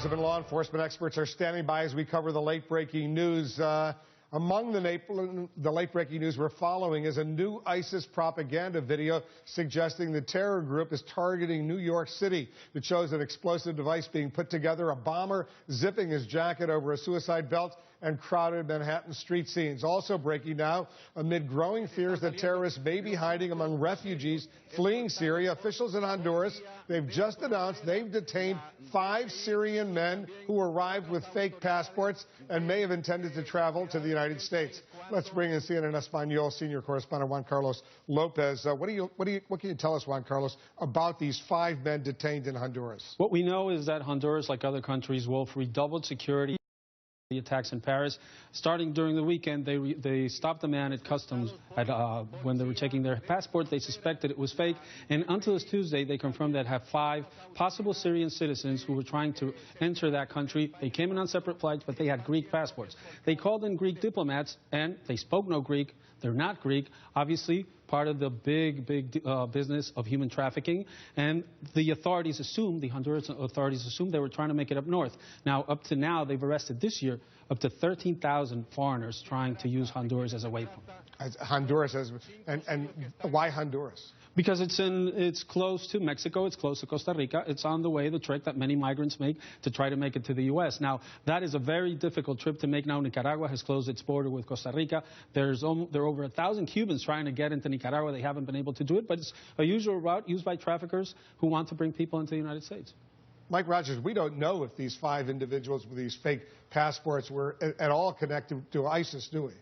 Law enforcement experts are standing by as we cover the late-breaking news. Among the late-breaking news we're following is a new ISIS propaganda video suggesting the terror group is targeting New York City. It shows an explosive device being put together, a bomber zipping his jacket over a suicide belt, and crowded Manhattan street scenes. Also breaking now, amid growing fears that terrorists may be hiding among refugees fleeing Syria, officials in Honduras, they've just announced they've detained 5 Syrian men who arrived with fake passports and may have intended to travel to the United States. Let's bring in CNN Espanol senior correspondent Juan Carlos Lopez. What can you tell us, Juan Carlos, about these 5 men detained in Honduras? What we know is that Honduras, like other countries, will redouble security. The attacks in Paris. Starting during the weekend, they stopped a man at customs when they were checking their passport. They suspected it was fake, and until this Tuesday, they confirmed that have 5 possible Syrian citizens who were trying to enter that country. They came in on separate flights, but they had Greek passports. They called in Greek diplomats, and they spoke no Greek. They're not Greek, obviously part of the big business of human trafficking. And the authorities assumed, the Honduras authorities assumed they were trying to make it up north. Now, up to now, they've arrested this year up to 13,000 foreigners trying to use Honduras as a waypoint. Honduras, and why Honduras? Because it's close to Mexico, it's close to Costa Rica, it's on the way, the trek that many migrants make to try to make it to the U.S. Now, that is a very difficult trip to make now. Nicaragua has closed its border with Costa Rica. There are over 1,000 Cubans trying to get into Nicaragua. They haven't been able to do it, but it's a usual route used by traffickers who want to bring people into the United States. Mike Rogers, we don't know if these 5 individuals with these fake passports were at all connected to ISIS, do we?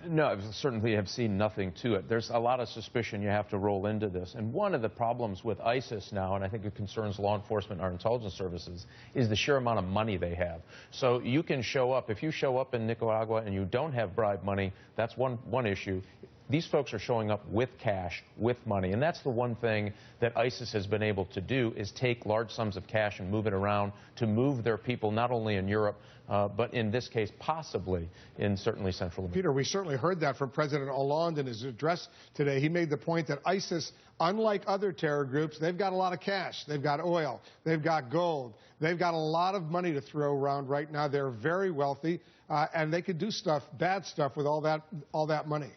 No, I certainly have seen nothing to it. There's a lot of suspicion you have to roll into this. And one of the problems with ISIS now, and I think it concerns law enforcement and our intelligence services, is the sheer amount of money they have. So you can show up. If you show up in Nicaragua and you don't have bribe money, that's one issue. These folks are showing up with cash, with money, and that's the one thing that ISIS has been able to do, is take large sums of cash and move it around to move their people not only in Europe, but in this case, possibly in certainly Central America. Peter, we certainly heard that from President Hollande in his address today. He made the point that ISIS, unlike other terror groups, they've got a lot of cash. They've got oil. They've got gold. They've got a lot of money to throw around right now. They're very wealthy, and they could do stuff, bad stuff, with all that money.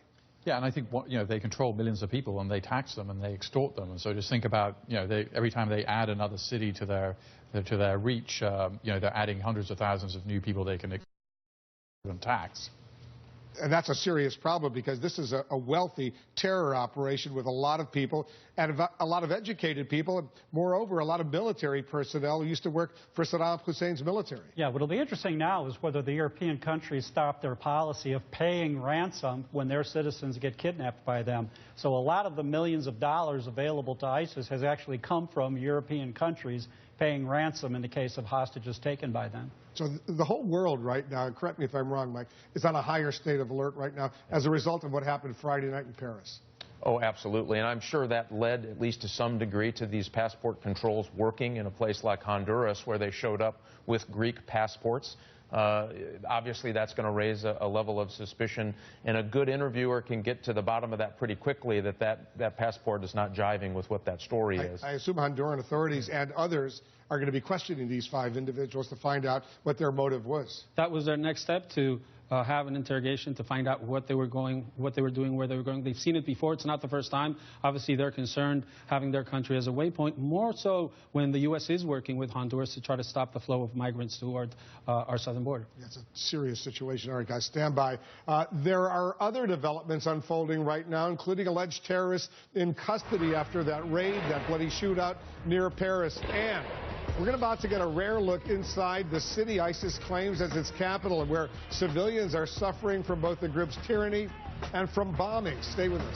Yeah, and I think they control millions of people, and they tax them and they extort them. And so just think about every time they add another city to their reach, they're adding hundreds of thousands of new people they can tax. And that's a serious problem, because this is a wealthy terror operation with a lot of people and a lot of educated people, and moreover, a lot of military personnel who used to work for Saddam Hussein's military. Yeah, what'll be interesting now is whether the European countries stop their policy of paying ransom when their citizens get kidnapped by them. So a lot of the millions of dollars available to ISIS has actually come from European countries paying ransom in the case of hostages taken by them. So the whole world right now, and correct me if I'm wrong, Mike, is on a higher state of alert right now as a result of what happened Friday night in Paris. Oh, absolutely. And I'm sure that led, at least to some degree, to these passport controls working in a place like Honduras, where they showed up with Greek passports. Obviously, that's going to raise a level of suspicion, and a good interviewer can get to the bottom of that pretty quickly, that passport is not jiving with what that story is. I assume Honduran authorities and others are going to be questioning these 5 individuals to find out what their motive was. That was their next step, to have an interrogation to find out what they were doing, where they were going. They've seen it before. It's not the first time. Obviously, they're concerned having their country as a waypoint, more so when the U.S. is working with Honduras to try to stop the flow of migrants toward our southern border. It's a serious situation. All right, guys, stand by. There are other developments unfolding right now, including alleged terrorists in custody after that raid, that bloody shootout near Paris. And we're about to get a rare look inside the city ISIS claims as its capital, where civilians are suffering from both the group's tyranny and from bombing. Stay with us.